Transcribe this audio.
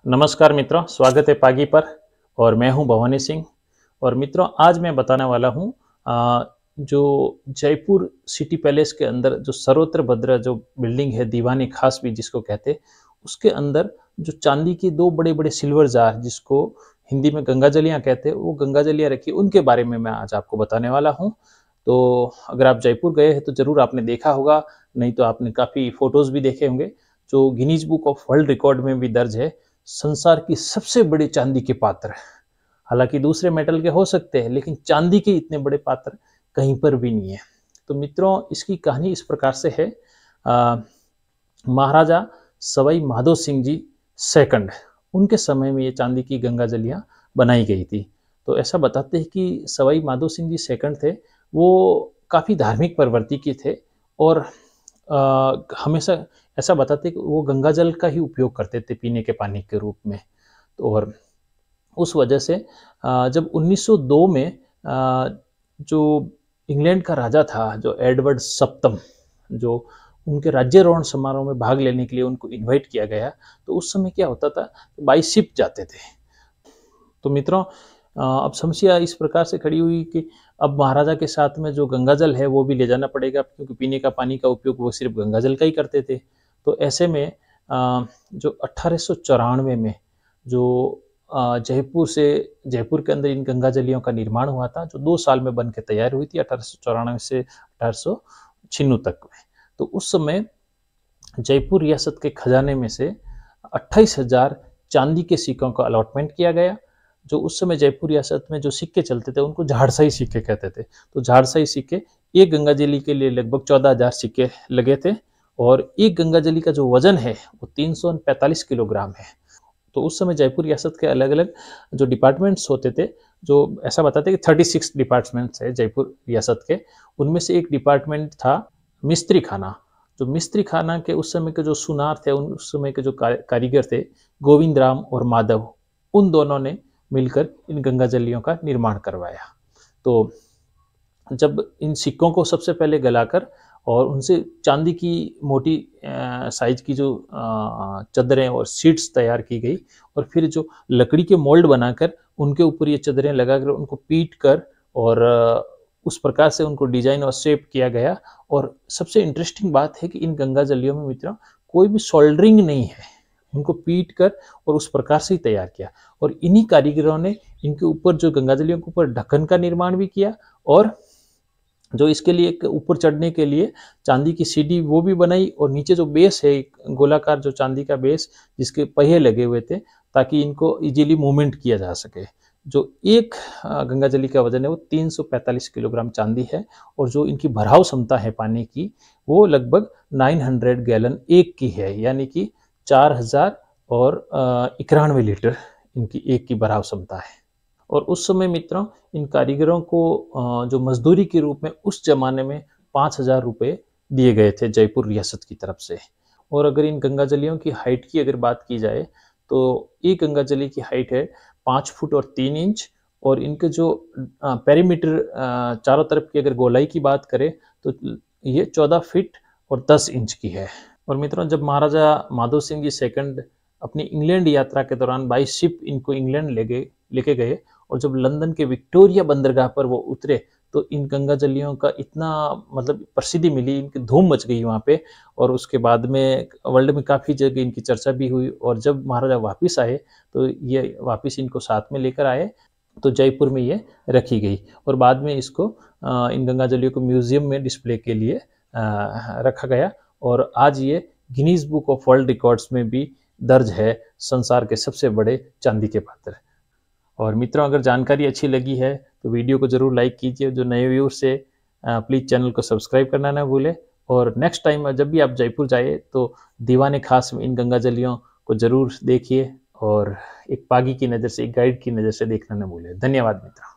नमस्कार मित्रों, स्वागत है पागी पर। और मैं हूं भवानी सिंह। और मित्रों, आज मैं बताने वाला हूं जो जयपुर सिटी पैलेस के अंदर जो सर्वत्र भद्र जो बिल्डिंग है, दीवानी खास भी जिसको कहते हैं, उसके अंदर जो चांदी की दो बड़े बड़े सिल्वर जार, जिसको हिंदी में गंगाजलियां कहते हैं, वो गंगाजलियां रखी, उनके बारे में मैं आज आपको बताने वाला हूं। तो अगर आप जयपुर गए हैं तो जरूर आपने देखा होगा, नहीं तो आपने काफ़ी फोटोज भी देखे होंगे। जो Guinness book of world record में भी दर्ज है, संसार की सबसे बड़ी चांदी के पात्र। हालांकि दूसरे मेटल के हो सकते हैं, लेकिन चांदी के इतने बड़े पात्र कहीं पर भी नहीं है। तो मित्रों, इसकी कहानी इस प्रकार से है। महाराजा सवाई माधो सिंह जी सेकंड, उनके समय में ये चांदी की गंगाजलियां बनाई गई थी। तो ऐसा बताते हैं कि सवाई माधो सिंह जी सेकंड थे, वो काफ़ी धार्मिक प्रवृत्ति के थे। और हमेशा ऐसा बताते हैं कि वो गंगा जल का ही उपयोग करते थे पीने के पानी के रूप में। तो और उस वजह से जब 1902 में जो इंग्लैंड का राजा था, जो एडवर्ड सप्तम, जो उनके राज्यारोहण समारोह में भाग लेने के लिए उनको इनवाइट किया गया, तो उस समय क्या होता था, बाई शिप जाते थे। तो मित्रों, अब समस्या इस प्रकार से खड़ी हुई कि अब महाराजा के साथ में जो गंगाजल है वो भी ले जाना पड़ेगा, क्योंकि पीने का पानी का उपयोग वो सिर्फ गंगाजल का ही करते थे। तो ऐसे में जो 1894 में जो जयपुर के अंदर इन गंगाजलियों का निर्माण हुआ था, जो 2 साल में बन के तैयार हुई थी, 1894 से 1896 तक में। तो उस समय जयपुर रियासत के खजाने में से 28,000 चांदी के सिक्कों का अलॉटमेंट किया गया। जो उस समय जयपुर रियासत में जो सिक्के चलते थे उनको झाड़साई सिक्के कहते थे। तो झाड़साई सिक्के, एक गंगाजली के लिए लगभग 14,000 सिक्के लगे थे। और एक गंगाजली का जो वजन है वो 345 किलोग्राम है। तो उस समय जयपुर रियासत के अलग अलग जो डिपार्टमेंट्स होते थे, जो ऐसा बताते हैं कि 36 डिपार्टमेंट्स है जयपुर रियासत के, उनमें से एक डिपार्टमेंट था मिस्त्री खाना। जो मिस्त्री खाना के उस समय के जो सुनार थे, उस समय के जो कारीगर थे, गोविंद राम और माधव, उन दोनों ने मिलकर इन गंगाजलियों का निर्माण करवाया। तो जब इन सिक्कों को सबसे पहले गलाकर और उनसे चांदी की मोटी साइज की जो चादरें और शीट्स तैयार की गई, और फिर जो लकड़ी के मोल्ड बनाकर उनके ऊपर ये चादरें लगाकर उनको पीट कर और उस प्रकार से उनको डिजाइन और शेप किया गया। और सबसे इंटरेस्टिंग बात है कि इन गंगाजलियों में मित्रों कोई भी सोल्डरिंग नहीं है, उनको पीट कर और उस प्रकार से ही तैयार किया। और इन्हीं कारीगरों ने इनके ऊपर जो गंगाजलियों के ऊपर ढक्कन का निर्माण भी किया, और जो इसके लिए ऊपर चढ़ने के लिए चांदी की सीढ़ी वो भी बनाई, और नीचे जो बेस है गोलाकार जो चांदी का बेस जिसके पहिए लगे हुए थे, ताकि इनको इजीली मूवमेंट किया जा सके। जो एक गंगाजली का वजन है वो 345 किलोग्राम चांदी है, और जो इनकी भराव क्षमता है पानी की, वो लगभग 900 गैलन एक की है, यानी कि 4,091 लीटर इनकी एक की भराव क्षमता है। और उस समय मित्रों, इन कारीगरों को जो मजदूरी के रूप में उस जमाने में 5,000 रुपये दिए गए थे जयपुर रियासत की तरफ से। और अगर इन गंगाजलियों की हाइट की अगर बात की जाए, तो एक गंगाजली की हाइट है 5 फुट और 3 इंच। और इनके जो पेरीमीटर चारों तरफ की अगर गोलाई की बात करें, तो ये 14 फीट और 10 इंच की है। और मित्रों, जब महाराजा माधो सिंह जी सेकंड अपनी इंग्लैंड यात्रा के दौरान बाई शिप इनको इंग्लैंड लेके गए, और जब लंदन के विक्टोरिया बंदरगाह पर वो उतरे, तो इन गंगाजलियों का इतना मतलब प्रसिद्धि मिली, इनकी धूम मच गई वहाँ पे। और उसके बाद में वर्ल्ड में काफ़ी जगह इनकी चर्चा भी हुई। और जब महाराजा वापस आए, तो ये वापस इनको साथ में लेकर आए, तो जयपुर में ये रखी गई। और बाद में इसको इन गंगाजलियों को म्यूजियम में डिस्प्ले के लिए रखा गया। और आज ये Guinness book of world records में भी दर्ज है, संसार के सबसे बड़े चांदी के पात्र। और मित्रों, अगर जानकारी अच्छी लगी है तो वीडियो को जरूर लाइक कीजिए। जो नए व्यूअर्स है, प्लीज़ चैनल को सब्सक्राइब करना ना भूलें। और नेक्स्ट टाइम जब भी आप जयपुर जाए, तो दीवाने खास में इन गंगाजलियों को जरूर देखिए, और एक पागी की नज़र से, एक गाइड की नज़र से देखना ना भूलें। धन्यवाद मित्रों।